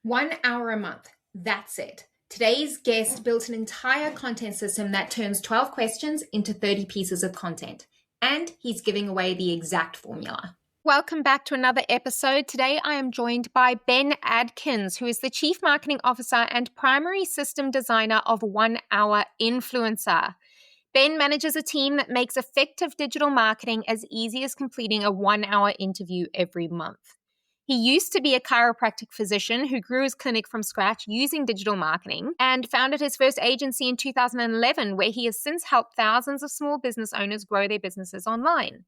1 hour a month. That's it. Today's guest built an entire content system that turns 12 questions into 30 pieces of content. And he's giving away the exact formula. Welcome back to another episode. Today I am joined by Ben Adkins, who is the Chief Marketing Officer and Primary System Designer of 1 Hour Influencer. Ben manages a team that makes effective digital marketing as easy as completing a 1 hour interview every month. He used to be a chiropractic physician who grew his clinic from scratch using digital marketing and founded his first agency in 2011, where he has since helped thousands of small business owners grow their businesses online.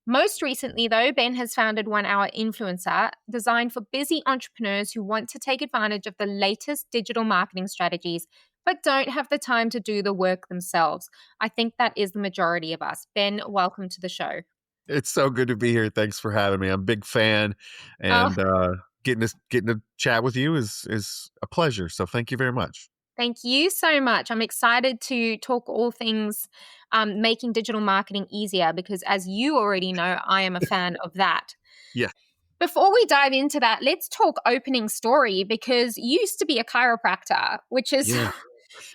Most recently, though, Ben has founded 1 Hour Influencer, designed for busy entrepreneurs who want to take advantage of the latest digital marketing strategies, but don't have the time to do the work themselves. I think that is the majority of us. Ben, welcome to the show. It's so good to be here. Thanks for having me. I'm a big fan, and getting to chat with you is a pleasure. So thank you very much. Thank you so much. I'm excited to talk all things making digital marketing easier because, as you already know, I am a fan of that. Yeah. Before we dive into that, let's talk opening story because you used to be a chiropractor, which is... Yeah.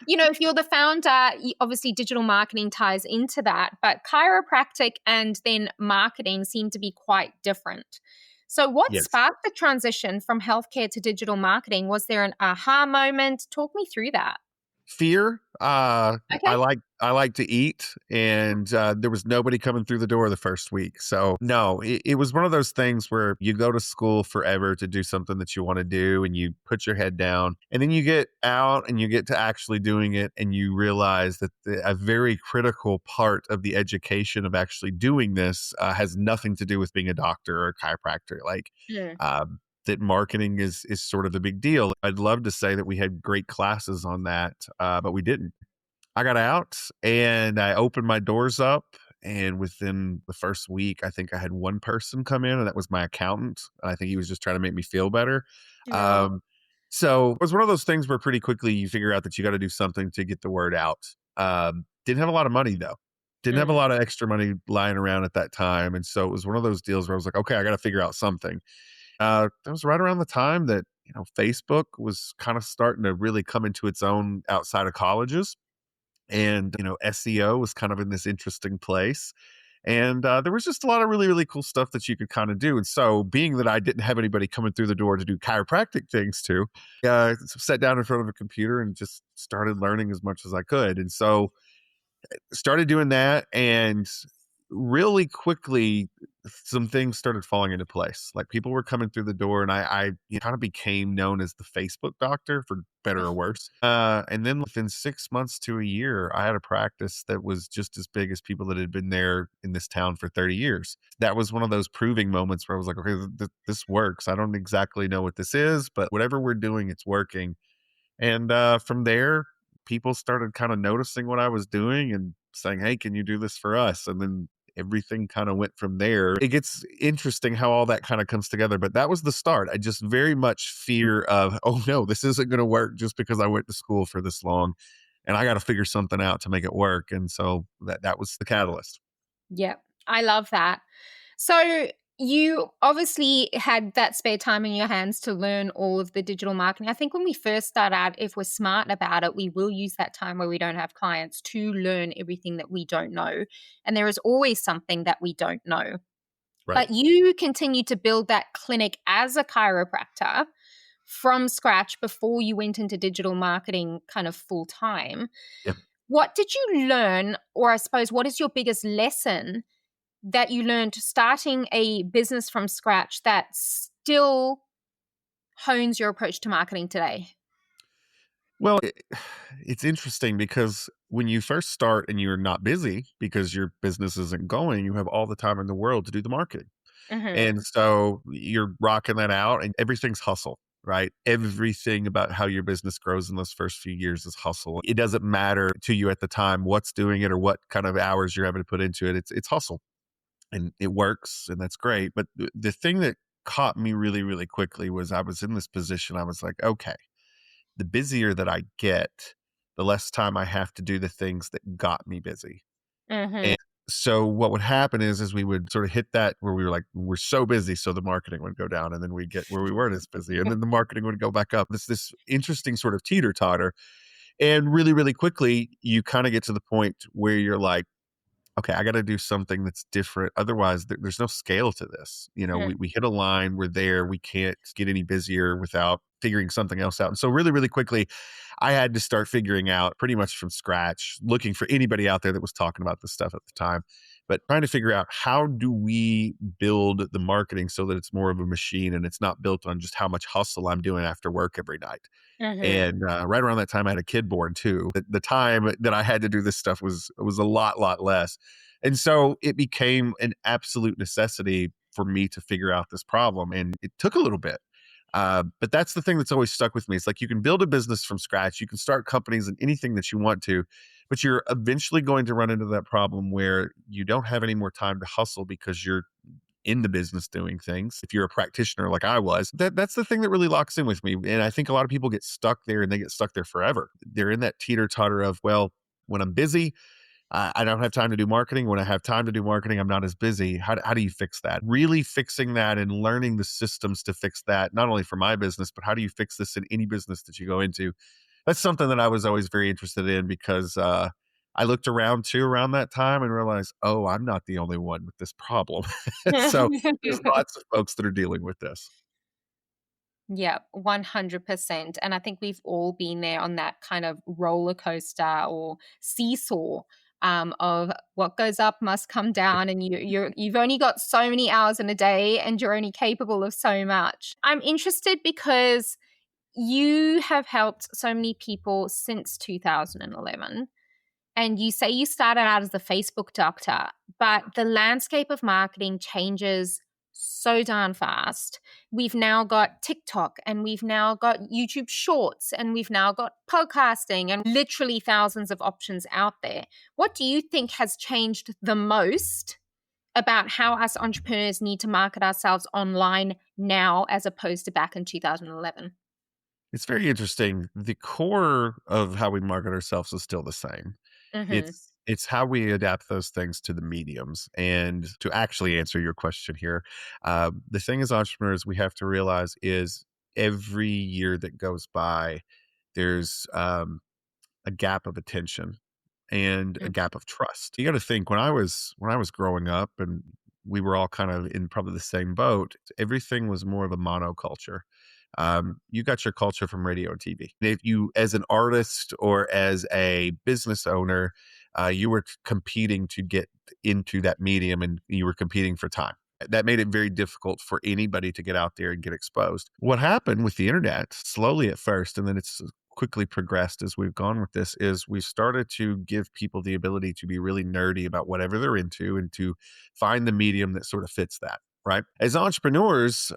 You know, if you're the founder, obviously digital marketing ties into that, but chiropractic and then marketing seem to be quite different. So what sparked the transition from healthcare to digital marketing? Was there an aha moment? Talk me through that. Fear. Okay. I like to eat, and there was nobody coming through the door the first week. So no, it was one of those things where you go to school forever to do something that you want to do, and you put your head down, and then you get out and you get to actually doing it, and you realize that a very critical part of the education of actually doing this has nothing to do with being a doctor or a chiropractor. That marketing is sort of the big deal. I'd love to say that we had great classes on that, but we didn't. I got out and I opened my doors up, and within the first week, I think I had one person come in, and that was my accountant. I think he was just trying to make me feel better. Yeah. So it was one of those things where pretty quickly you figure out that you got to do something to get the word out. Didn't have a lot of money though. Didn't have a lot of extra money lying around at that time. And so it was one of those deals where I was like, okay, I got to figure out something. That was right around the time that, Facebook was kind of starting to really come into its own outside of colleges. And, SEO was kind of in this interesting place. And there was just a lot of really, really cool stuff that you could kind of do. And so being that I didn't have anybody coming through the door to do chiropractic things to, sat down in front of a computer and just started learning as much as I could. And so started doing that, and really quickly some things started falling into place. Like people were coming through the door, and I kind of became known as the Facebook doctor, for better or worse. And then within 6 months to a year, I had a practice that was just as big as people that had been there in this town for 30 years. That was one of those proving moments where I was like, okay, this works. I don't exactly know what this is, but whatever we're doing, it's working. And from there, people started kind of noticing what I was doing and saying, hey, can you do this for us? And then everything kind of went from there. It gets interesting how all that kind of comes together, but that was the start. I just very much fear of, oh no, this isn't going to work just because I went to school for this long, and I got to figure something out to make it work. And so that was the catalyst. Yep. I love that. So you obviously had that spare time in your hands to learn all of the digital marketing. I think when we first start out, if we're smart about it, we will use that time where we don't have clients to learn everything that we don't know. And there is always something that we don't know. Right. But you continue to build that clinic as a chiropractor from scratch before you went into digital marketing kind of full time. Yep. What did you learn, or I suppose, what is your biggest lesson that you learned starting a business from scratch that still hones your approach to marketing today? Well, it's interesting because when you first start and you're not busy because your business isn't going, you have all the time in the world to do the marketing. Mm-hmm. And so you're rocking that out, and everything's hustle, right? Everything about how your business grows in those first few years is hustle. It doesn't matter to you at the time what's doing it or what kind of hours you're having to put into it. It's hustle, and it works, and that's great. But the thing that caught me really, really quickly was I was in this position. I was like, okay, the busier that I get, the less time I have to do the things that got me busy. Mm-hmm. And So what would happen is we would sort of hit that where we were like, we're so busy. So the marketing would go down, and then we'd get where we weren't as busy. And then the marketing would go back up. This interesting sort of teeter totter. And really, really quickly, you kind of get to the point where you're like, okay, I got to do something that's different. Otherwise, there's no scale to this. Mhm. We hit a line, we're there, we can't get any busier without figuring something else out. And so, really, really quickly, I had to start figuring out pretty much from scratch, looking for anybody out there that was talking about this stuff at the time, but trying to figure out how do we build the marketing so that it's more of a machine and it's not built on just how much hustle I'm doing after work every night. Mhm. And right around that time, I had a kid born too. The time that I had to do this stuff was a lot less, and so it became an absolute necessity for me to figure out this problem. And it took a little bit, but that's the thing that's always stuck with me. It's like you can build a business from scratch, you can start companies and anything that you want to, but you're eventually going to run into that problem where you don't have any more time to hustle because you're in the business doing things. If you're a practitioner like I was, that's the thing that really locks in with me. And I think a lot of people get stuck there, and they get stuck there forever. They're in that teeter totter of, well, when I'm busy, I don't have time to do marketing. When I have time to do marketing, I'm not as busy. How do you fix that? Really fixing that and learning the systems to fix that, not only for my business, but how do you fix this in any business that you go into? That's something that I was always very interested in because I looked around too around that time and realized, oh, I'm not the only one with this problem. So there's lots of folks that are dealing with this. Yeah, 100%. And I think we've all been there on that kind of roller coaster or seesaw of what goes up must come down, and you've only got so many hours in a day, and you're only capable of so much. I'm interested because you have helped so many people since 2011. And you say you started out as the Facebook doctor, but the landscape of marketing changes so darn fast. We've now got TikTok, and we've now got YouTube Shorts, and we've now got podcasting, and literally thousands of options out there. What do you think has changed the most about how us entrepreneurs need to market ourselves online now as opposed to back in 2011? It's very interesting. The core of how we market ourselves is still the same. Mm-hmm. It's how we adapt those things to the mediums. And to actually answer your question here, the thing as entrepreneurs we have to realize is every year that goes by, there's a gap of attention and a gap of trust. You got to think when I was growing up, and we were all kind of in probably the same boat. Everything was more of a monoculture. You got your culture from radio and TV. If you, as an artist or as a business owner, you were competing to get into that medium, and you were competing for time. That made it very difficult for anybody to get out there and get exposed. What happened with the internet, slowly at first, and then it's quickly progressed as we've gone with this, is we started to give people the ability to be really nerdy about whatever they're into and to find the medium that sort of fits that. Right. As entrepreneurs,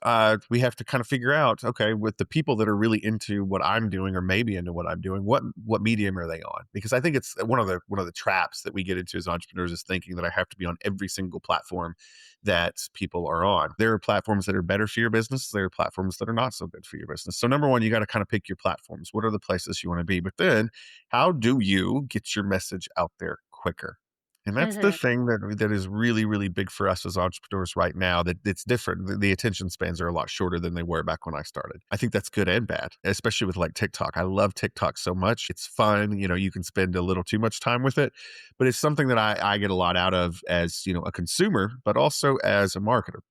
we have to kind of figure out, okay, with the people that are really into what I'm doing or maybe into what I'm doing, what medium are they on? Because I think it's one of the traps that we get into as entrepreneurs is thinking that I have to be on every single platform that people are on. There are platforms that are better for your business. There are platforms that are not so good for your business. So number one, you got to kind of pick your platforms. What are the places you want to be? But then how do you get your message out there quicker? And that's the Mm-hmm. thing that is really, really big for us as entrepreneurs right now. That it's different. The attention spans are a lot shorter than they were back when I started. I think that's good and bad, especially with like TikTok. I love TikTok so much. It's fun. You can spend a little too much time with it, but it's something that I get a lot out of as a consumer, but also as a marketer.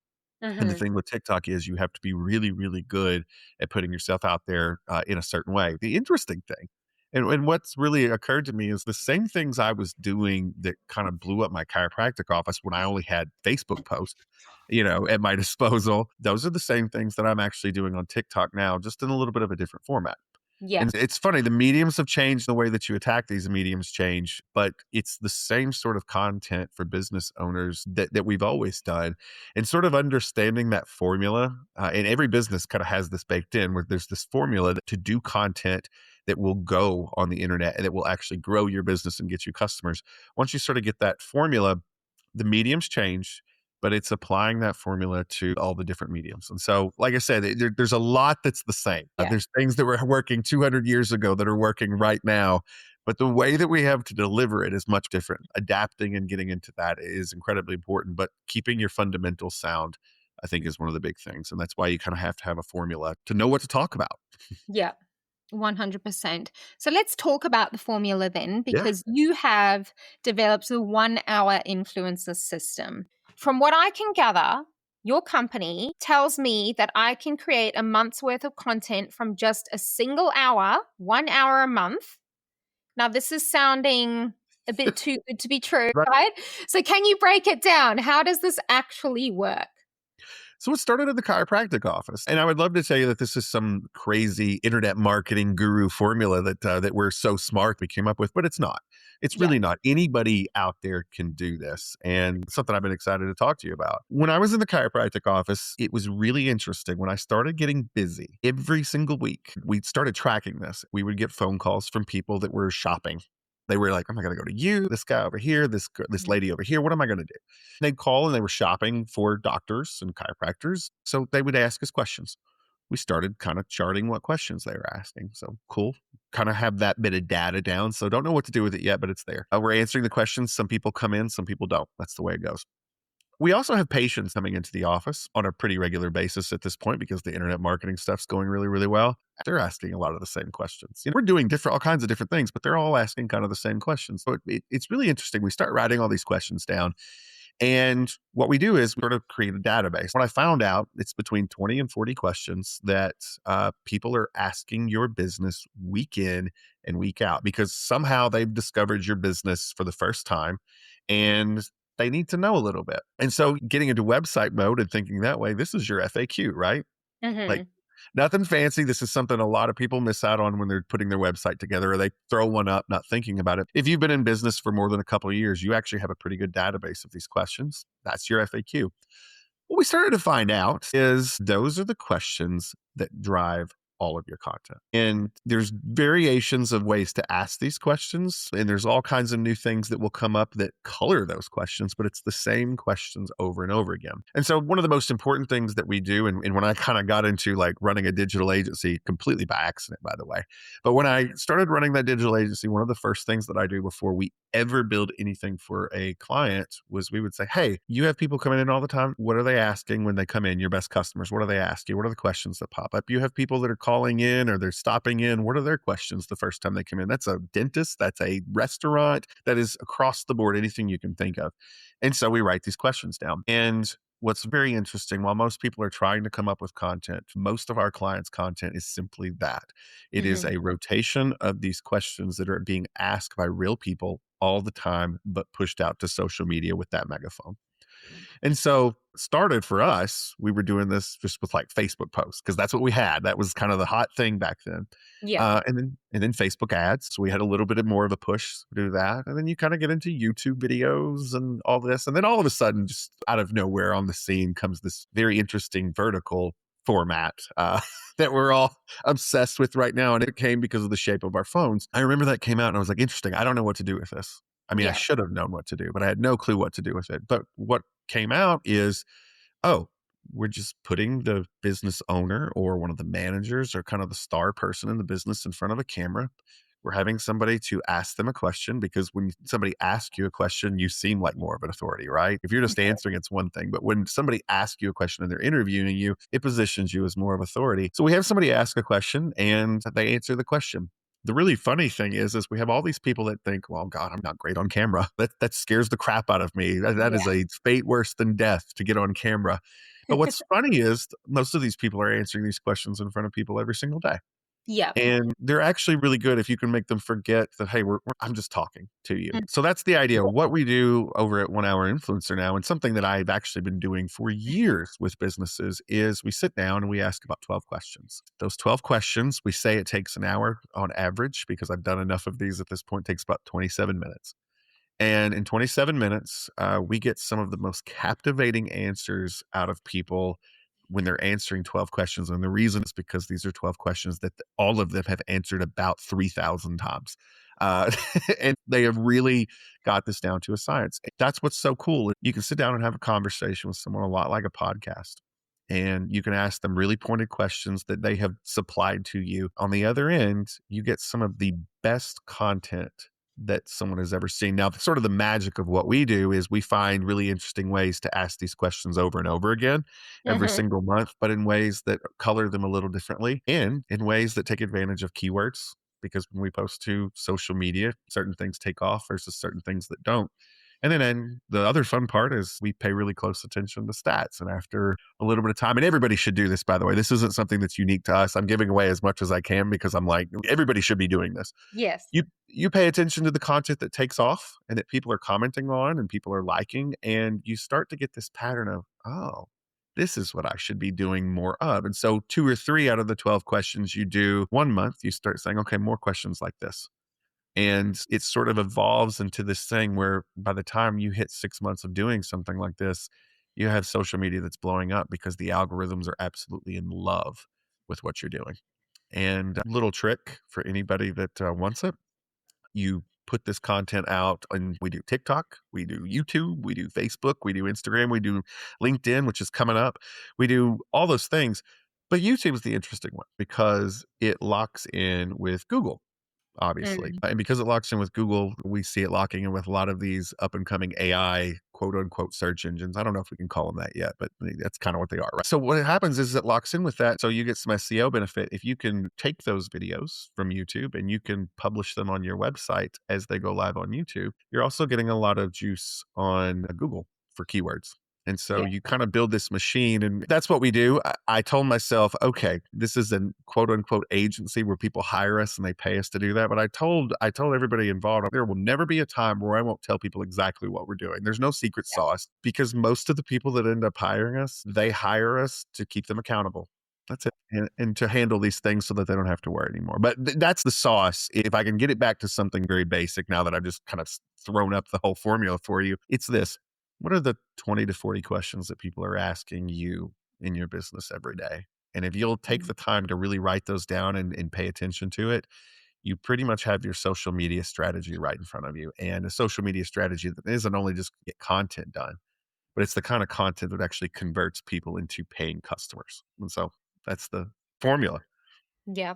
And the Mm-hmm. thing with TikTok is you have to be really, really good at putting yourself out there in a certain way. The interesting thing, and what's really occurred to me is the same things I was doing that kind of blew up my chiropractic office when I only had Facebook posts, at my disposal. Those are the same things that I'm actually doing on TikTok now, just in a little bit of a different format. Yeah. And it's funny, the mediums have changed, the way that you attack these mediums change, but it's the same sort of content for business owners that we've always done. And sort of understanding that formula, and every business kind of has this baked in where there's this formula to do content that will go on the internet and that will actually grow your business and get you customers. Once you sort of get that formula, the mediums change, but it's applying that formula to all the different mediums. And so, like I said, there's a lot that's the same. Yeah. There's things that were working 200 years ago that are working right now, But the way that we have to deliver it is much different. Adapting and getting into that is incredibly important, but keeping your fundamentals sound, I think, is one of the big things. And that's why you kind of have to have a formula to know what to talk about. Yeah. 100%. So let's talk about the formula then, Yeah. because you have developed the 1 hour influencer system. From what I can gather, your company tells me that I can create a month's worth of content from just a single hour, 1 hour a month. Now, this is sounding a bit too good to be true, Right. right? So, can you break it down? How does this actually work? So it started at the chiropractic office, and I would love to tell you that this is some crazy internet marketing guru formula that we're so smart we came up with, but it's not. It's Yeah. really not. Anybody out there can do this, and something I've been excited to talk to you about. When I was in the chiropractic office, it was really interesting. When I started getting busy every single week, we started tracking this. We would get phone calls from people that were shopping. They were like, "I'm not going to go to you, this guy over here, this lady over here. What am I going to do?" They'd call and they were shopping for doctors and chiropractors. So they would ask us questions. We started kind of charting what questions they were asking. So cool. Kind of have that bit of data down. So don't know what to do with it yet, but it's there. We're answering the questions. Some people come in, some people don't. That's the way it goes. We also have patients coming into the office on a pretty regular basis at this point because the internet marketing stuff's going really, really well. They're asking a lot of the same questions. We're doing all kinds of different things, but they're all asking kind of the same questions. So it's really interesting. We start writing all these questions down. And what we do is we sort of create a database. What I found out, it's between 20 and 40 questions that people are asking your business week in and week out because somehow they've discovered your business for the first time and they need to know a little bit. And so getting into website mode and thinking that way, this is your FAQ, right? Like Mm-hmm. nothing fancy. This is something a lot of people miss out on when they're putting their website together or they throw one up not thinking about it. If you've been in business for more than a couple of years, you actually have a pretty good database of these questions. That's your FAQ. What we started to find out is those are the questions that drive all of your content. And there's variations of ways to ask these questions. And there's all kinds of new things that will come up that color those questions, but it's the same questions over and over again. And so one of the most important things that we do, and when I kind of got into like running a digital agency, completely by accident, by the way, but when I started running that digital agency, one of the first things that I do before we ever build anything for a client was we would say, hey, you have people coming in all the time. What are they asking when they come in? Your best customers, what do they ask you? What are the questions that pop up? You have people that are calling in or they're stopping in. What are their questions the first time they come in? That's a dentist. That's a restaurant. That is across the board, anything you can think of. And so we write these questions down. And what's very interesting, while most people are trying to come up with content, most of our clients' content is simply that. It is Mm-hmm. a rotation of these questions that are being asked by real people all the time, but pushed out to social media with that megaphone. And so started for us, we were doing this just with like Facebook posts because that's what we had. That was kind of the hot thing back then. Yeah. And then Facebook ads. So we had a little bit of more of a push to do that. And then you kind of get into YouTube videos and all this. And then all of a sudden, just out of nowhere on the scene comes this very interesting vertical format that we're all obsessed with right now. And it came because of the shape of our phones. I remember that came out and I was like, interesting. I don't know what to do with this. I mean, I Yeah. should have known what to do, but I had no clue what to do with it. But what came out is, oh, we're just putting the business owner or one of the managers or kind of the star person in the business in front of a camera. We're having somebody to ask them a question because when somebody asks you a question, you seem like more of an authority, right? If you're just answering, it's one thing. But when somebody asks you a question and they're interviewing you, it positions you as more of authority. So we have somebody ask a question and they answer the question. The really funny thing is we have all these people that think, well, God, I'm not great on camera. That scares the crap out of me. That is a fate worse than death to get on camera. But what's funny is most of these people are answering these questions in front of people every single day. Yeah. And they're actually really good if you can make them forget that, hey, I'm just talking to you. So that's the idea. What we do over at 1 Hour Influencer now, and something that I've actually been doing for years with businesses, is we sit down and we ask about 12 questions. Those 12 questions, we say it takes an hour on average because I've done enough of these at this point, it takes about 27 minutes. And in 27 minutes, we get some of the most captivating answers out of people when they're answering 12 questions. And the reason is because these are 12 questions that all of them have answered about 3,000 times. Uh, and they have really got this down to a science. That's what's so cool. You can sit down and have a conversation with someone a lot like a podcast. and you can ask them really pointed questions that they have supplied to you. On the other end, you get some of the best content that someone has ever seen. Now, sort of the magic of what we do is we find really interesting ways to ask these questions over and over again every Mm-hmm. single month, but in ways that color them a little differently and in ways that take advantage of keywords. Because when we post to social media, certain things take off versus certain things that don't. And then the other fun part is we pay really close attention to stats. And after a little bit of time, and everybody should do this, by the way, this isn't something that's unique to us. I'm giving away as much as I can because I'm like, everybody should be doing this. Yes. You pay attention to the content that takes off and that people are commenting on and people are liking, and you start to get this pattern of, oh, this is what I should be doing more of. And so 2 or 3 out of the 12 questions you do one month, you start saying, okay, more questions like this. And it sort of evolves into this thing where by the time you hit 6 months of doing something like this, you have social media that's blowing up because the algorithms are absolutely in love with what you're doing. And a little trick for anybody that wants it, you put this content out, and we do TikTok, we do YouTube, we do Facebook, we do Instagram, we do LinkedIn, which is coming up. We do all those things. But YouTube is the interesting one because it locks in with Google, obviously. Mm. And because it locks in with Google, we see it locking in with a lot of these up and coming AI, quote unquote, search engines. I don't know if we can call them that yet, but that's kind of what they are, right? So what happens is it locks in with that. So you get some SEO benefit if you can take those videos from YouTube and you can publish them on your website as they go live on YouTube. You're also getting a lot of juice on Google for keywords. And so Yeah. you kind of build this machine, and that's what we do. I told myself, okay, this is a quote unquote agency where people hire us and they pay us to do that. But I told everybody involved, there will never be a time where I won't tell people exactly what we're doing. There's no secret Yeah. sauce because most of the people that end up hiring us, they hire us to keep them accountable. That's it. And to handle these things so that they don't have to worry anymore. But that's the sauce. If I can get it back to something very basic now that I've just kind of thrown up the whole formula for you, it's this. What are the 20 to 40 questions that people are asking you in your business every day? And if you'll take Mm. the time to really write those down and pay attention to it, you pretty much have your social media strategy right in front of you. And a social media strategy that isn't only just get content done, but it's the kind of content that actually converts people into paying customers. And so that's the formula. Yeah.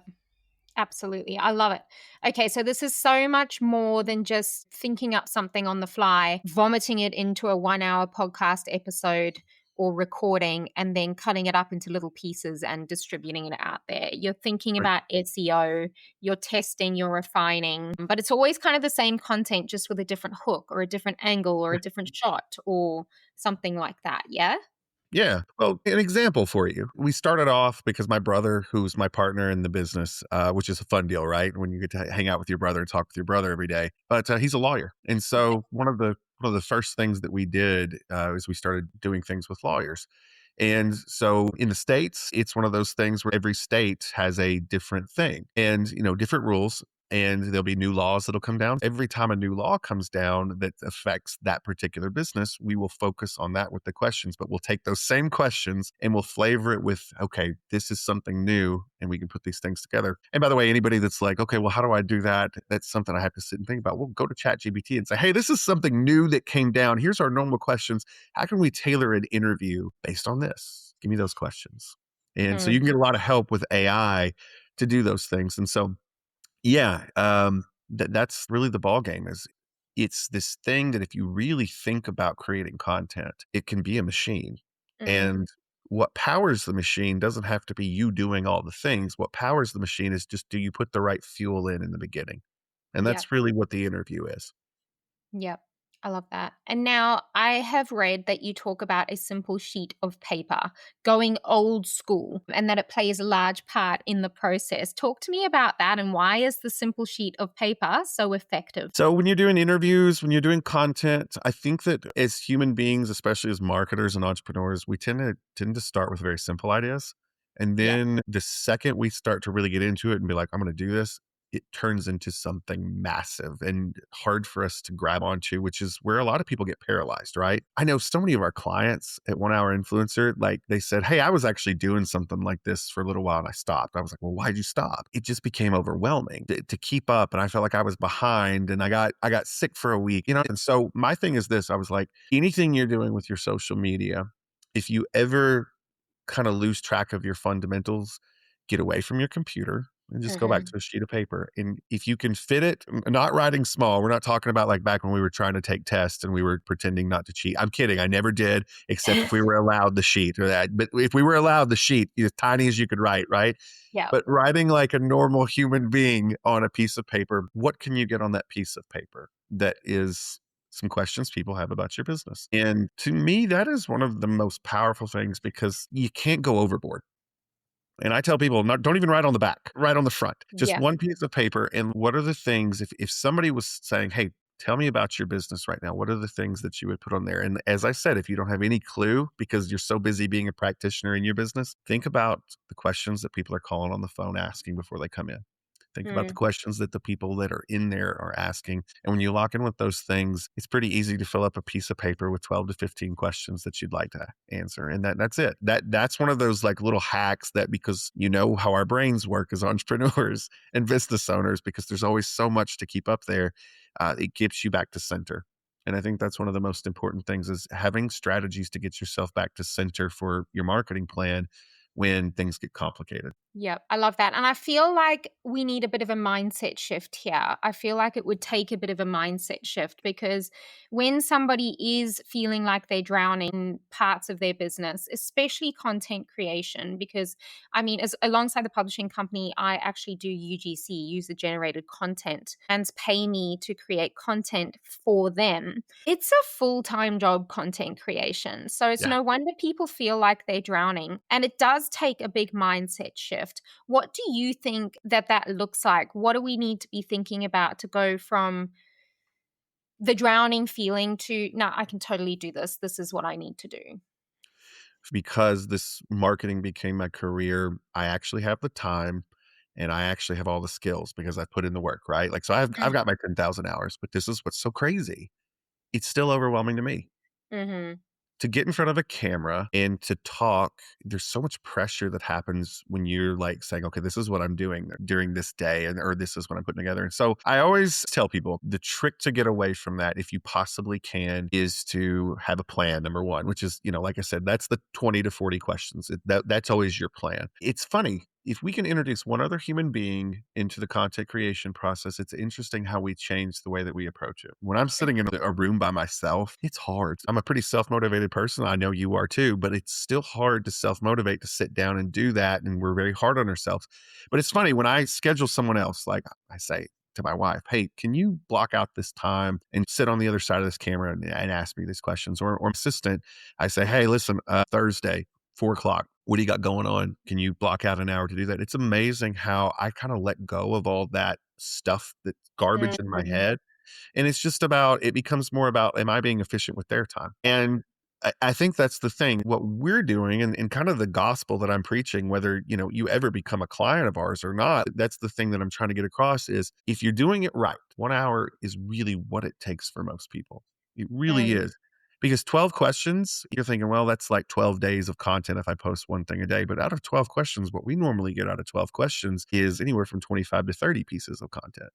Absolutely. I love it. Okay, so this is so much more than just thinking up something on the fly, vomiting it into a 1 hour podcast episode or recording, and then cutting it up into little pieces and distributing it out there. You're thinking Right. about SEO, you're testing, you're refining, but it's always kind of the same content, just with a different hook or a different angle or a different shot or something like that. Yeah. Yeah. Well, an example for you. We started off because my brother, who's my partner in the business, which is a fun deal, right? When you get to hang out with your brother and talk with your brother every day. But he's a lawyer, and so one of the first things that we did is we started doing things with lawyers. And so in the States, it's one of those things where every state has a different thing and, different rules. And there'll be new laws that'll come down. Every time a new law comes down that affects that particular business, we will focus on that with the questions, but we'll take those same questions and we'll flavor it with, okay, this is something new and we can put these things together. And by the way, anybody that's like, okay, well, how do I do that? That's something I have to sit and think about. Well, go to ChatGPT and say, hey, this is something new that came down. Here's our normal questions. How can we tailor an interview based on this? Give me those questions. And so you Mm. can get a lot of help with AI to do those things. And so yeah, that's really the ball game. Is it's this thing that if you really think about creating content, it can be a machine. Mm. And what powers the machine doesn't have to be you doing all the things. What powers the machine is just, do you put the right fuel in the beginning? And Yeah. that's really what the interview is. Yep. I love that. And now I have read that you talk about a simple sheet of paper, going old school, and that it plays a large part in the process. Talk to me about that, and why is the simple sheet of paper so effective? So when you're doing interviews, when you're doing content, I think that as human beings, especially as marketers and entrepreneurs, we tend to start with very simple ideas. And Yep. then the second we start to really get into it and be like, I'm going to do this, it turns into something massive and hard for us to grab onto, which is where a lot of people get paralyzed, right? I know so many of our clients at 1 Hour Influencer, like they said, hey, I was actually doing something like this for a little while and I stopped. I was like, well, why'd you stop? It just became overwhelming to keep up. And I felt like I was behind and I got sick for a week, And so my thing is this, I was like, anything you're doing with your social media, if you ever kind of lose track of your fundamentals, get away from your computer and just go back to a sheet of paper. And if you can fit it, not writing small, we're not talking about like back when we were trying to take tests and we were pretending not to cheat. I'm kidding. I never did, except if we were allowed the sheet or that. But if we were allowed the sheet, as tiny as you could write, right? Yeah. But writing like a normal human being on a piece of paper, what can you get on that piece of paper that is some questions people have about your business? And to me, that is one of the most powerful things because you can't go overboard. And I tell people, don't even write on the back, write on the front, just Yeah. one piece of paper. And what are the things, if somebody was saying, hey, tell me about your business right now, what are the things that you would put on there? And as I said, if you don't have any clue because you're so busy being a practitioner in your business, think about the questions that people are calling on the phone asking before they come in. Think about the questions that the people that are in there are asking. And when you lock in with those things, it's pretty easy to fill up a piece of paper with 12 to 15 questions that you'd like to answer. And that's it. That's one of those like little hacks that because you know how our brains work as entrepreneurs and business owners, because there's always so much to keep up there, it gets you back to center. And I think that's one of the most important things is having strategies to get yourself back to center for your marketing plan when things get complicated. Yep, I love that. And I feel like we need a bit of a mindset shift here. I feel like it would take a bit of a mindset shift because when somebody is feeling like they're drowning in parts of their business, especially content creation, because I mean, as alongside the publishing company, I actually do UGC, user generated content, and pay me to create content for them. It's a full-time job, content creation. So it's Yeah. no wonder people feel like they're drowning. And it does take a big mindset shift. What do you think that looks like? What do we need to be thinking about to go from the drowning feeling to, no, I can totally do this. This is what I need to do. Because this marketing became my career, I actually have the time and I actually have all the skills because I put in the work, right? Like, so I've got my 10,000 hours, but this is what's so crazy. It's still overwhelming to me. Mm-hmm. To get in front of a camera and to talk, there's so much pressure that happens when you're like saying, okay, this is what I'm doing during this day, and or this is what I'm putting together. And so I always tell people the trick to get away from that, if you possibly can, is to have a plan, number one, which is, like I said, that's the 20 to 40 questions. That's always your plan. It's funny. If we can introduce one other human being into the content creation process, it's interesting how we change the way that we approach it. When I'm sitting in a room by myself, it's hard. I'm a pretty self-motivated person. I know you are too, but it's still hard to self-motivate to sit down and do that. And we're very hard on ourselves. But it's funny when I schedule someone else, like I say to my wife, hey, can you block out this time and sit on the other side of this camera and ask me these questions? Or assistant, I say, hey, listen, Thursday, 4 o'clock. What do you got going on? Can you block out an hour to do that? It's amazing how I kind of let go of all that stuff that's garbage in my Mm-hmm. head. And it's just about, it becomes more about, am I being efficient with their time? And I think that's the thing. What we're doing and kind of the gospel that I'm preaching, whether, you ever become a client of ours or not, that's the thing that I'm trying to get across is if you're doing it right, 1 hour is really what it takes for most people. It really is. Because 12 questions, you're thinking, well, that's like 12 days of content if I post one thing a day. But out of 12 questions, what we normally get out of 12 questions is anywhere from 25 to 30 pieces of content.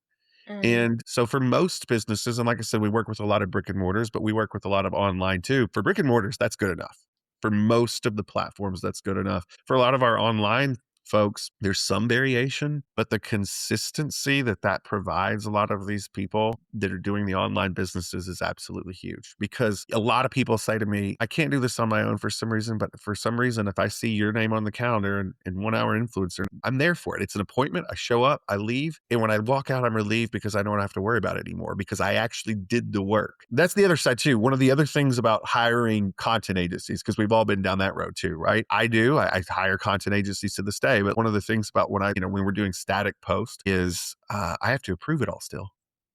Mm-hmm. And so for most businesses, and like I said, we work with a lot of brick and mortars, but we work with a lot of online too. For brick and mortars, that's good enough. For most of the platforms, that's good enough. For a lot of our online folks, there's some variation, but the consistency that provides a lot of these people that are doing the online businesses is absolutely huge. Because a lot of people say to me, I can't do this on my own for some reason, but for some reason, if I see your name on the calendar and 1 hour influencer, I'm there for it. It's an appointment. I show up, I leave. And when I walk out, I'm relieved because I don't have to worry about it anymore because I actually did the work. That's the other side too. One of the other things about hiring content agencies, because we've all been down that road too, right? I hire content agencies to this day. But one of the things about when we're doing static post is I have to approve it all still.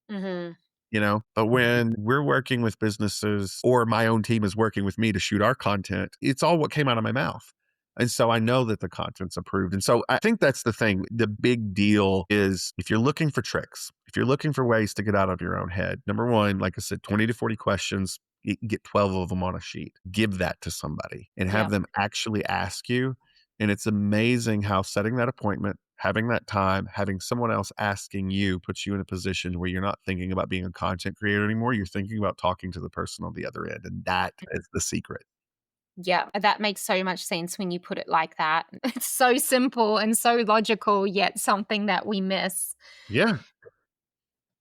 Mm-hmm. But when we're working with businesses or my own team is working with me to shoot our content, it's all what came out of my mouth. And so I know that the content's approved. And so I think that's the thing. The big deal is if you're looking for tricks, if you're looking for ways to get out of your own head, number one, like I said, 20 to 40 questions, you can get 12 of them on a sheet. Give that to somebody and have them actually ask you. And it's amazing how setting that appointment, having that time, having someone else asking you puts you in a position where you're not thinking about being a content creator anymore. You're thinking about talking to the person on the other end. And that is the secret. Yeah, that makes so much sense when you put it like that. It's so simple and so logical, yet something that we miss. Yeah.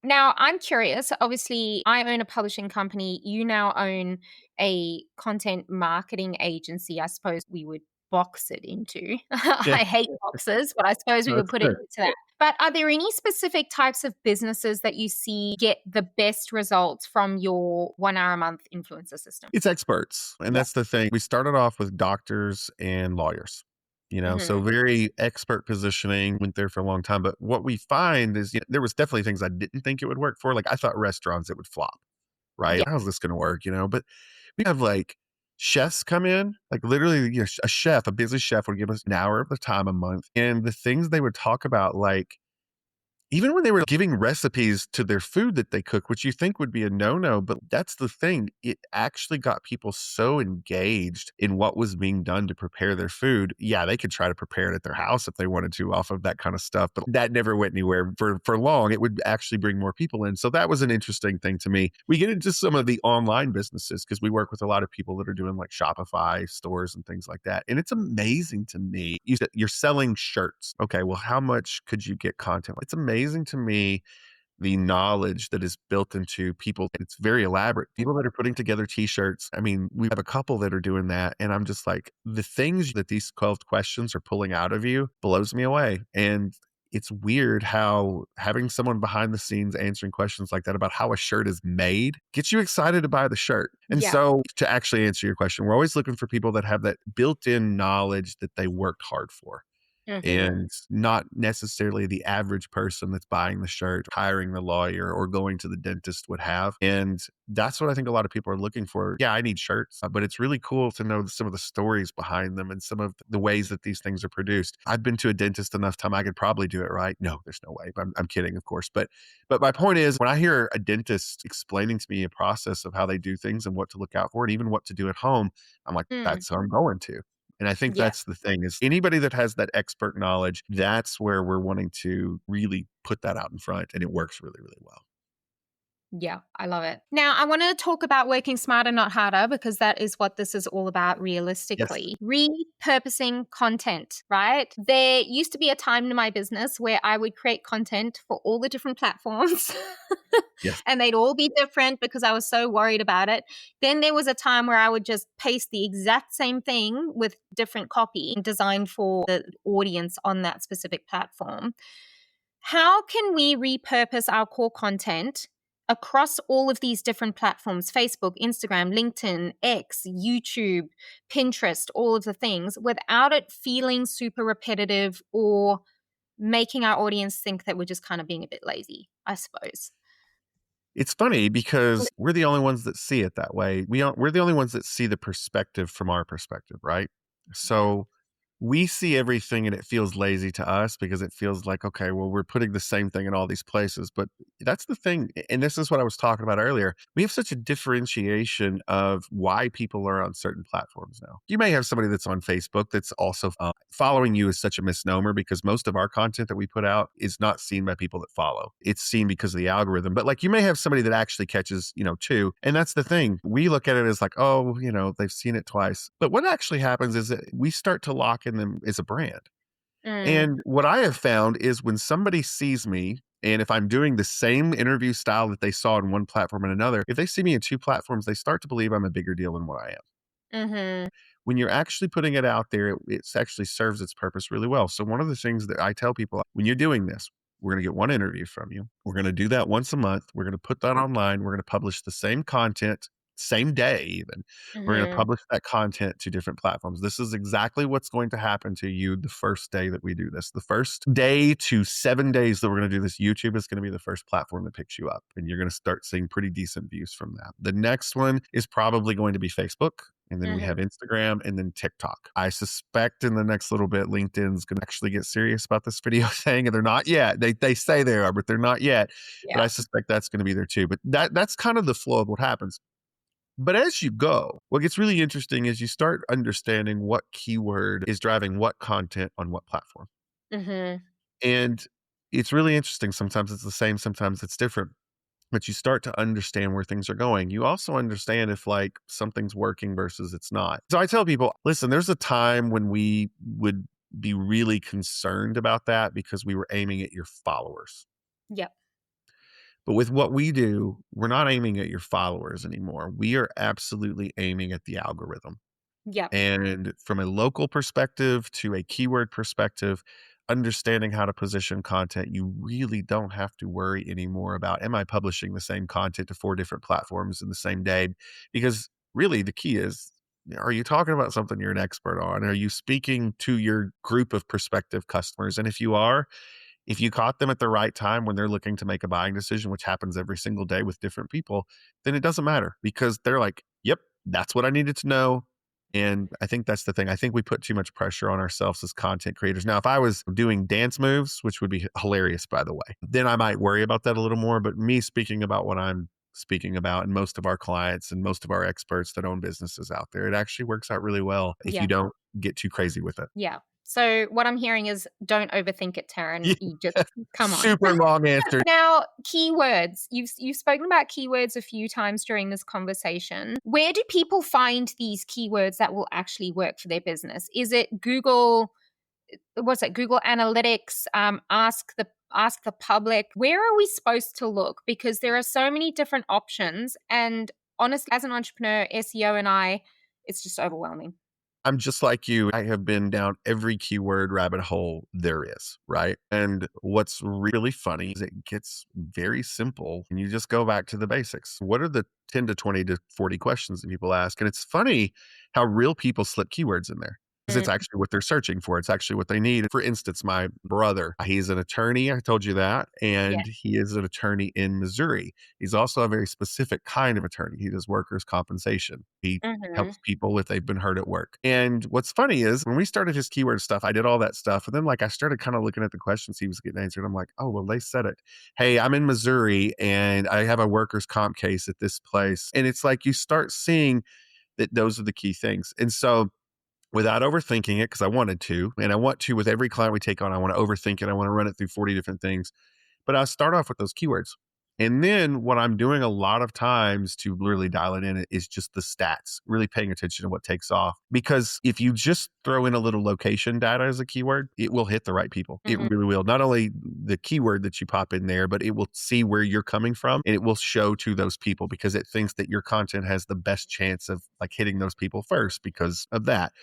Now, I'm curious. Obviously, I own a publishing company. You now own a content marketing agency. I suppose we would box it into. Yeah. I hate boxes, but I suppose we No, would that's put it good. into that. But are there any specific types of businesses that you see get the best results from your 1 hour a month influencer system? It's experts. And Yeah. that's the thing. We started off with doctors and lawyers, so Hmm. very expert positioning, went there for a long time. But what we find is there was definitely things I didn't think it would work for. Like I thought restaurants, it would flop, right? Yeah. How's this going to work? But we have like chefs come in, like literally, a chef, a busy chef would give us an hour of the time a month. And the things they would talk about, like, even when they were giving recipes to their food that they cook, which you think would be a no-no, but that's the thing. It actually got people so engaged in what was being done to prepare their food. Yeah, they could try to prepare it at their house if they wanted to off of that kind of stuff, but that never went anywhere for long. It would actually bring more people in. So that was an interesting thing to me. We get into some of the online businesses because we work with a lot of people that are doing like Shopify stores and things like that. And it's amazing to me. You're selling shirts. Okay, well, how much could you get content? It's amazing to me the knowledge that is built into people. It's very elaborate. People that are putting together t-shirts. I mean, we have a couple that are doing that. And I'm just like, the things that these 12 questions are pulling out of you blows me away. And it's weird how having someone behind the scenes answering questions like that about how a shirt is made gets you excited to buy the shirt. And Yeah. so to actually answer your question, we're always looking for people that have that built-in knowledge that they worked hard for, Hmm. and not necessarily the average person that's buying the shirt, hiring the lawyer, or going to the dentist would have. And that's what I think a lot of people are looking for. Yeah, I need shirts, but it's really cool to know some of the stories behind them and some of the ways that these things are produced. I've been to a dentist enough time, I could probably do it right. No, there's no way. I'm kidding, of course. But my point is, when I hear a dentist explaining to me a process of how they do things and what to look out for, and even what to do at home, I'm like, Mm. that's what I'm going to. And I think Yeah. that's the thing, is anybody that has that expert knowledge, that's where we're wanting to really put that out in front. And it works really, really well. Yeah, I love it. Now, I want to talk about working smarter, not harder, because that is what this is all about Yes. realistically. Repurposing content, right? There used to be a time in my business where I would create content for all the different platforms Yes. and they'd all be different because I was so worried about it. Then there was a time where I would just paste the exact same thing with different copy designed for the audience on that specific platform. How can we repurpose our core content across all of these different platforms, Facebook, Instagram, LinkedIn, X, YouTube, Pinterest, all of the things, without it feeling super repetitive or making our audience think that we're just kind of being a bit lazy, I suppose? It's funny because we're the only ones that see it that way. We're the only ones that see the perspective from our perspective, right? Yeah. So we see everything and it feels lazy to us because it feels like, okay, well, we're putting the same thing in all these places. But that's the thing. And this is what I was talking about earlier. We have such a differentiation of why people are on certain platforms now. You may have somebody that's on Facebook that's also following you is such a misnomer, because most of our content that we put out is not seen by people that follow. It's seen because of the algorithm. But like, you may have somebody that actually catches, too. And that's the thing. We look at it as like, oh, they've seen it twice. But what actually happens is that we start to lock in them as a brand. Mm, And what I have found is when somebody sees me, and if I'm doing the same interview style that they saw on one platform and another, if they see me in two platforms, they start to believe I'm a bigger deal than what I am. mm-hmm, When you're actually putting it out there, it actually serves its purpose really well. So one of the things that I tell people, when you're doing this, we're going to get one interview from you. We're going to do that once a month. We're going to put that online. We're going to publish the same content, same day even. We're going to mm-hmm, publish that content to different platforms. This is exactly what's going to happen to you the first day that we do this. The first day to 7 days that we're going to do this, YouTube is going to be the first platform that picks you up. And you're going to start seeing pretty decent views from that. The next one is probably going to be Facebook. And then we mm-hmm. have Instagram and then TikTok. I suspect in the next little bit, LinkedIn's going to actually get serious about this video thing. And they're not yet. They say they are, but they're not yet. But Yeah. I suspect that's going to be there too. But that's kind of the flow of what happens. But as you go, what gets really interesting is you start understanding what keyword is driving what content on what platform. Mm-hmm. And it's really interesting. Sometimes it's the same, sometimes it's different. but you start to understand where things are going. You also understand if like something's working versus it's not. So I tell people, listen, there's a time when we would be really concerned about that because we were aiming at your followers. Yep. But with what we do, we're not aiming at your followers anymore. We are absolutely aiming at the algorithm. Yep. And from a local perspective to a keyword perspective, understanding how to position content, you really don't have to worry anymore about, am I publishing the same content to 4 different platforms in the same day? Because really the key is, are you talking about something you're an expert on? Are you speaking to your group of prospective customers? And if you are, if you caught them at the right time when they're looking to make a buying decision, which happens every single day with different people, then it doesn't matter because they're like, yep, that's what I needed to know. And I think that's the thing. I think we put too much pressure on ourselves as content creators. Now, if I was doing dance moves, which would be hilarious, by the way, then I might worry about that a little more. But me speaking about what I'm speaking about and most of our clients and most of our experts that own businesses out there, it actually works out really well if you Yeah. don't get too crazy with it. Yeah. So what I'm hearing is don't overthink it, Tarryn. Yeah. You just come on. Super long answer. Now, keywords. You've spoken about keywords a few times during this conversation. Where do people find these keywords that will actually work for their business? Is it Google? What's it? Google Analytics? Ask the public. Where are we supposed to look? Because there are so many different options, and honestly, as an entrepreneur, SEO and it's just overwhelming. I'm just like you. I have been down every keyword rabbit hole there is, right? And what's really funny is it gets very simple and you just go back to the basics. What are the 10 to 20 to 40 questions that people ask? And it's funny how real people slip keywords in there. Because it's actually what they're searching for. It's actually what they need. For instance, my brother, he's an attorney. I told you that. Yeah. And he is an attorney in Missouri. He's also a very specific kind of attorney. He does workers' compensation. He Mm-hmm. helps people if they've been hurt at work. And what's funny is when we started his keyword stuff, I did all that stuff. And then like I started kind of looking at the questions he was getting answered. I'm like, oh, well, they said it. Hey, I'm in Missouri and I have a workers' comp case at this place. And it's like you start seeing that those are the key things. And so without overthinking it, because I wanted to, and I want to with every client we take on, I want to overthink it. I want to run it through 40 different things. But I start off with those keywords. And then what I'm doing a lot of times to really dial it in is just the stats, really paying attention to what takes off. Because if you just throw in a little location data as a keyword, it will hit the right people. It Mm-hmm. really will. Not only the keyword that you pop in there, but it will see where you're coming from and it will show to those people because it thinks that your content has the best chance of like hitting those people first because of that.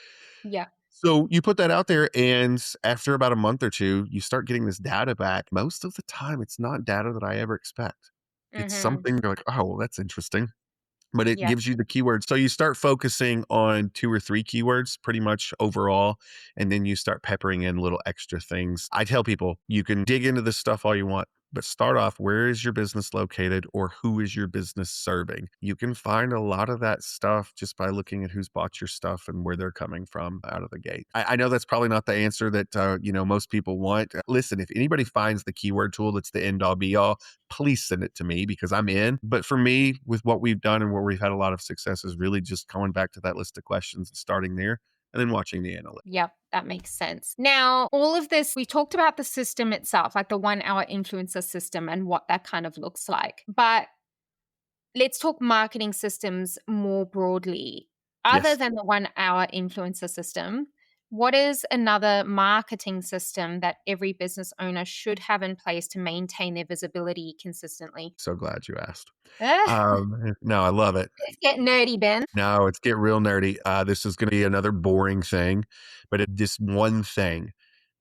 Yeah. So you put that out there, and after about a month or two, you start getting this data back. Most of the time, it's not data that I ever expect. It's Mm-hmm. something you're like, oh, well, that's interesting. But it Yeah. gives you the keywords. So you start focusing on 2 or 3 keywords pretty much overall, and then you start peppering in little extra things. I tell people you can dig into this stuff all you want, but start off, where is your business located or who is your business serving? You can find a lot of that stuff just by looking at who's bought your stuff and where they're coming from out of the gate. I know that's probably not the answer that most people want. Listen, if anybody finds the keyword tool that's the end all be all, please send it to me because I'm in. But for me, with what we've done and where we've had a lot of success is really just going back to that list of questions and starting there and then watching the analytics. Yep, that makes sense. Now, all of this, we talked about the system itself, like the 1 hour influencer system and what that kind of looks like. But let's talk marketing systems more broadly. Other Yes. than the 1 hour influencer system, what is another marketing system that every business owner should have in place to maintain their visibility consistently? So glad you asked. Ah, No, I love it. let's get nerdy, Ben. No, it's get real nerdy. This is going to be another boring thing, but this one thing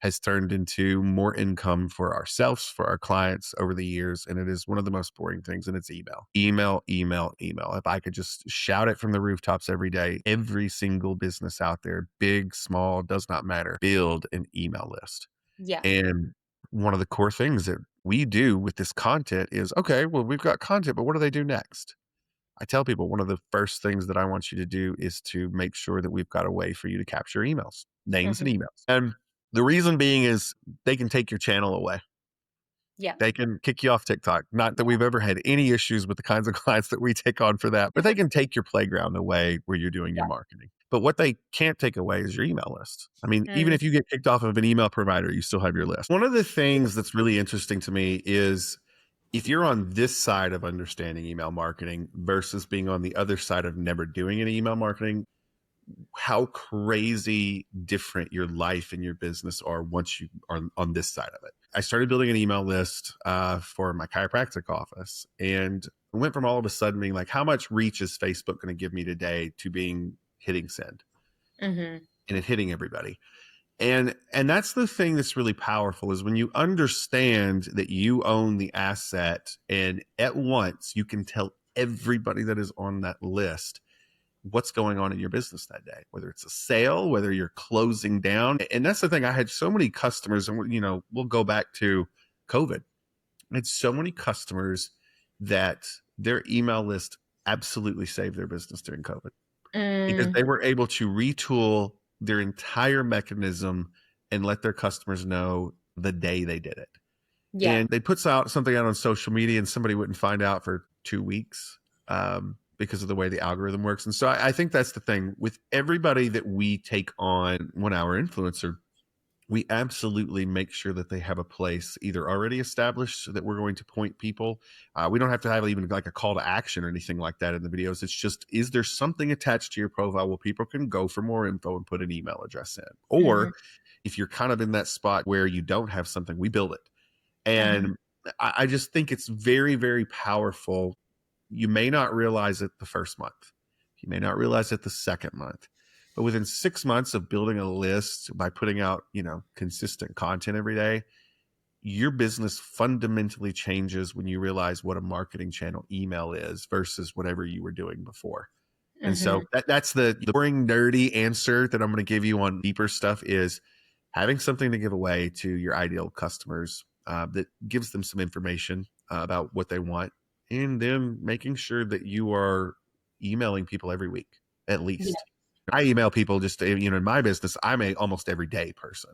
has turned into more income for ourselves, for our clients over the years. And it is one of the most boring things. And it's email, email, email, email. If I could just shout it from the rooftops every day, every single business out there, big, small, does not matter, build an email list. Yeah. And one of the core things that we do with this content is, okay, well, we've got content, but what do they do next? I tell people one of the first things that I want you to do is to make sure that we've got a way for you to capture emails, names and Hmm. emails. And the reason being is they can take your channel away. Yeah. They can kick you off TikTok. Not that we've ever had any issues with the kinds of clients that we take on for that, but they can take your playground away where you're doing your Yeah. marketing. But what they can't take away is your email list. I mean, even Mm. if you get kicked off of an email provider, you still have your list. One of the things that's really interesting to me is if you're on this side of understanding email marketing versus being on the other side of never doing any email marketing, how crazy different your life and your business are once you are on this side of it. I started building an email list for my chiropractic office, and it went from all of a sudden being like, how much reach is Facebook going to give me today, to being hitting send and it hitting everybody. And that's the thing that's really powerful, is when you understand that you own the asset, and at once you can tell everybody that is on that list what's going on in your business that day, whether it's a sale, whether you're closing down. And that's the thing. I had so many customers, and we'll go back to COVID. I had so many customers that their email list absolutely saved their business during COVID, because they were able to retool their entire mechanism and let their customers know the day they did it. Yeah. And they put something out on social media, and somebody wouldn't find out for 2 weeks. Because of the way the algorithm works. And so I think that's the thing with everybody that we take on 1 hour influencer. We absolutely make sure that they have a place either already established, so that we're going to point people. We don't have to have even like a call to action or anything like that in the videos. It's just, is there something attached to your profile where people can go for more info and put an email address in? Or if you're kind of in that spot where you don't have something, we build it. And I just think it's very, very powerful. You may not realize it the first month. You may not realize it the second month. But within 6 months of building a list by putting out, consistent content every day, your business fundamentally changes when you realize what a marketing channel email is versus whatever you were doing before. And so that's the boring, nerdy answer that I'm going to give you on deeper stuff, is having something to give away to your ideal customers that gives them some information about what they want. And then making sure that you are emailing people every week, at least. Yeah. I email people just, in my business, I'm a almost everyday person.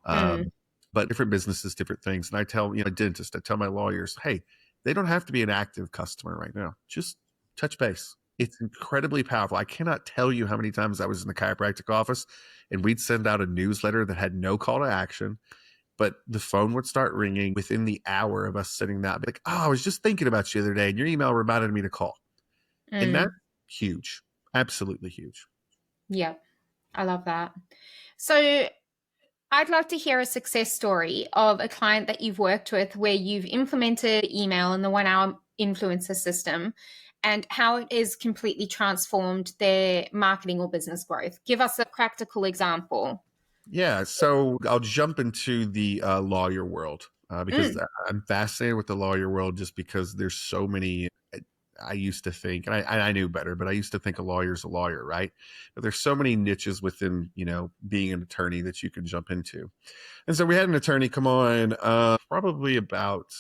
But different businesses, different things. And I tell, a dentist, I tell my lawyers, hey, they don't have to be an active customer right now. Just touch base. It's incredibly powerful. I cannot tell you how many times I was in the chiropractic office and we'd send out a newsletter that had no call to action, but the phone would start ringing within the hour of us sitting that. Like, oh, I was just thinking about you the other day, and your email reminded me to call. And that's huge. Absolutely huge. Yeah, I love that. So I'd love to hear a success story of a client that you've worked with where you've implemented email in the 1 hour influencer system and how it has completely transformed their marketing or business growth. Give us a practical example. Yeah, so I'll jump into the lawyer world because I'm fascinated with the lawyer world, just because there's so many. I used to think, and I knew better, but I used to think a lawyer's a lawyer, right? But there's so many niches within, being an attorney that you can jump into. And so we had an attorney come on probably about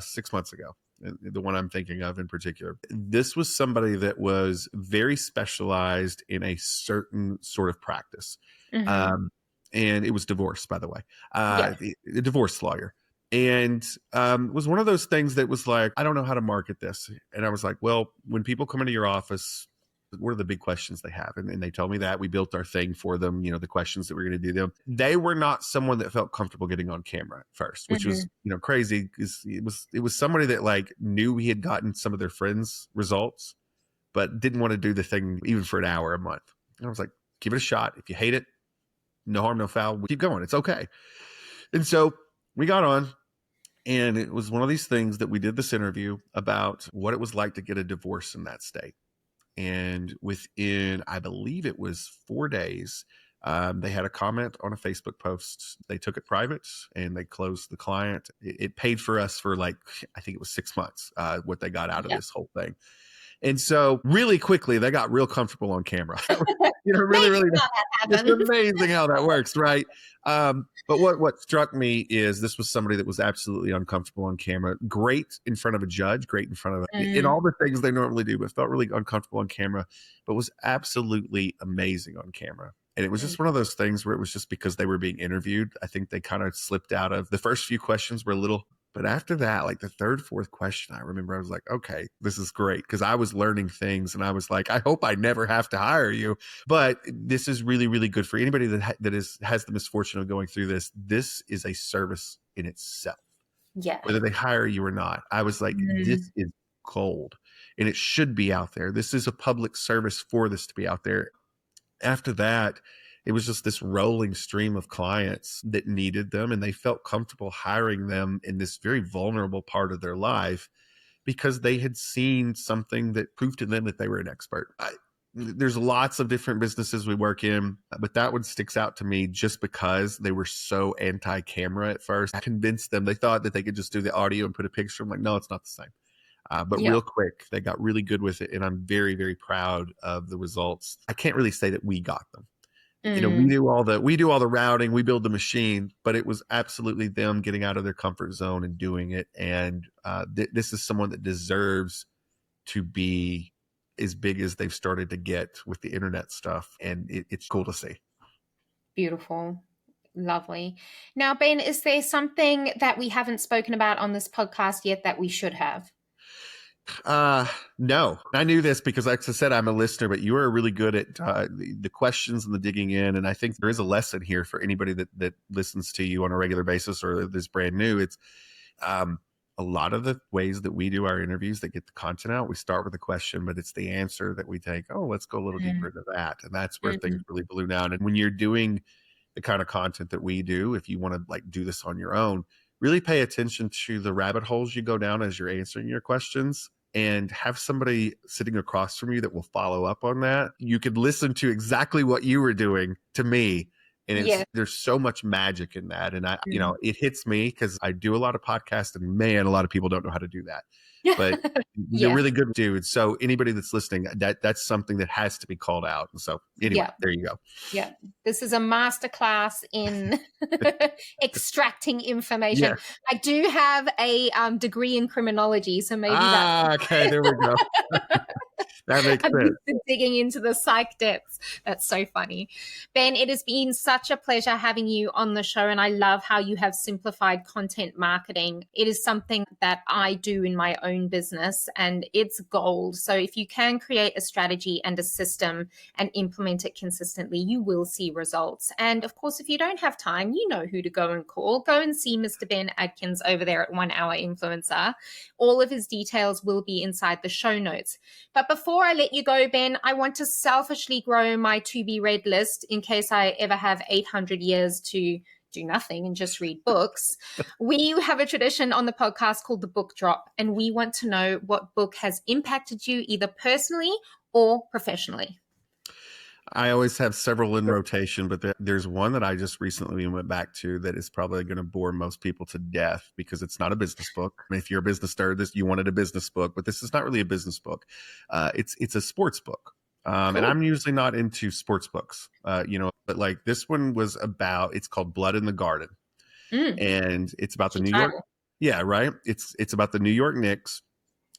6 months ago, the one I'm thinking of in particular. This was somebody that was very specialized in a certain sort of practice. And it was divorce, by the way, the divorce lawyer. And it was one of those things that was like, I don't know how to market this. And I was like, well, when people come into your office, what are the big questions they have? And they told me that. We built our thing for them, the questions that we're going to do them. They were not someone that felt comfortable getting on camera at first, which was, crazy, because it was somebody that like knew we had gotten some of their friends' results, but didn't want to do the thing even for an hour a month. And I was like, give it a shot. If you hate it, no harm, no foul. We keep going. It's okay. And so we got on, and it was one of these things that we did this interview about what it was like to get a divorce in that state. And within, I believe it was 4 days, they had a comment on a Facebook post. They took it private and they closed the client. It paid for us for I think it was 6 months, what they got out of this whole thing. And so really quickly, they got real comfortable on camera. Really, it's amazing how that works, right? But what struck me is this was somebody that was absolutely uncomfortable on camera, great in front of a judge, great in front of in all the things they normally do, but felt really uncomfortable on camera, but was absolutely amazing on camera. And it was just one of those things where it was just because they were being interviewed. I think they kind of slipped out of the first few questions were a little. But after that, like the third, fourth question, I remember I was like, okay, this is great, because I was learning things and I was like, I hope I never have to hire you. But this is really, really good for anybody that has the misfortune of going through this. This is a service in itself. Yeah. whether they hire you or not. I was like, this is gold and it should be out there. This is a public service for this to be out there. After that, it was just this rolling stream of clients that needed them and they felt comfortable hiring them in this very vulnerable part of their life because they had seen something that proved to them that they were an expert. There's lots of different businesses we work in, but that one sticks out to me just because they were so anti-camera at first. I convinced them, they thought that they could just do the audio and put a picture. I'm like, no, it's not the same. But real quick, they got really good with it. And I'm very, very proud of the results. I can't really say that we got them. You know, we do all the routing, we build the machine, but it was absolutely them getting out of their comfort zone and doing it. And this is someone that deserves to be as big as they've started to get with the internet stuff. And it's cool to see. Beautiful. Lovely. Now, Ben, is there something that we haven't spoken about on this podcast yet that we should have? No, I knew this because, like I said, I'm a listener, but you are really good at the questions and the digging in. And I think there is a lesson here for anybody that listens to you on a regular basis or is brand new. It's a lot of the ways that we do our interviews that get the content out. We start with a question, but it's the answer that we take. Oh, let's go a little deeper into that. And that's where things really balloon out. And when you're doing the kind of content that we do, if you want to like do this on your own, really pay attention to the rabbit holes you go down as you're answering your questions and have somebody sitting across from you that will follow up on that. You could listen to exactly what you were doing to me. And there's so much magic in that. And you know, it hits me because I do a lot of podcasts and man, a lot of people don't know how to do that. But you're really good dude. So anybody that's listening, that's something that has to be called out. And so anyway, there you go. Yeah. This is a masterclass in extracting information. Yeah. I do have a degree in criminology, so maybe okay, there we go. That makes sense. Digging into the psych depths. That's so funny. Ben, it has been such a pleasure having you on the show, and I love how you have simplified content marketing. It is something that I do in my own business, and it's gold. So if you can create a strategy and a system and implement it consistently, you will see results. And of course, if you don't have time, you know who to go and call. Go and see Mr. Ben Adkins over there at 1 Hour Influencer. All of his details will be inside the show notes. But before I let you go, Ben, I want to selfishly grow my to be read list in case I ever have 800 years to do nothing and just read books. We have a tradition on the podcast called the book drop, and we want to know what book has impacted you either personally or professionally. I always have several in rotation, but there's one that I just recently went back to that is probably going to bore most people to death because it's not a business book. I mean, if you're a business nerd, you wanted a business book, but this is not really a business book. It's a sports book. Cool. And I'm usually not into sports books, but like this one was about, it's called Blood in the Garden. And it's about the New York. Yeah, right. It's about the New York Knicks.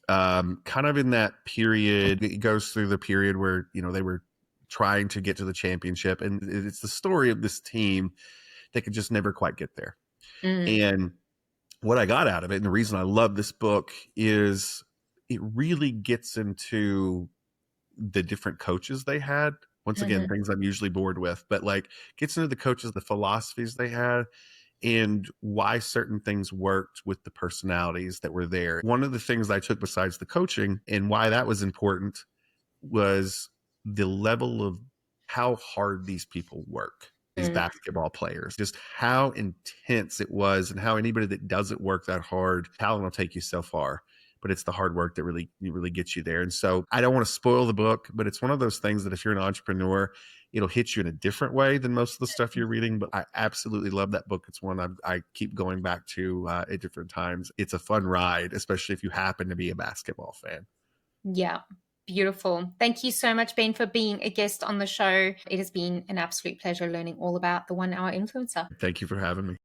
Kind of in that period, it goes through the period where, they were trying to get to the championship. And it's the story of this team that could just never quite get there. And what I got out of it, and the reason I love this book is it really gets into the different coaches they had. Once again, things I'm usually bored with, but like gets into the coaches, the philosophies they had, and why certain things worked with the personalities that were there. One of the things I took besides the coaching and why that was important was the level of how hard these people work, these basketball players, just how intense it was and how anybody that doesn't work that hard, talent will take you so far. But it's the hard work that really gets you there. And so I don't want to spoil the book, but it's one of those things that if you're an entrepreneur, it'll hit you in a different way than most of the stuff you're reading. But I absolutely love that book. It's one I keep going back to at different times. It's a fun ride, especially if you happen to be a basketball fan. Yeah. Beautiful. Thank you so much, Ben, for being a guest on the show. It has been an absolute pleasure learning all about the 1 Hour Influencer. Thank you for having me.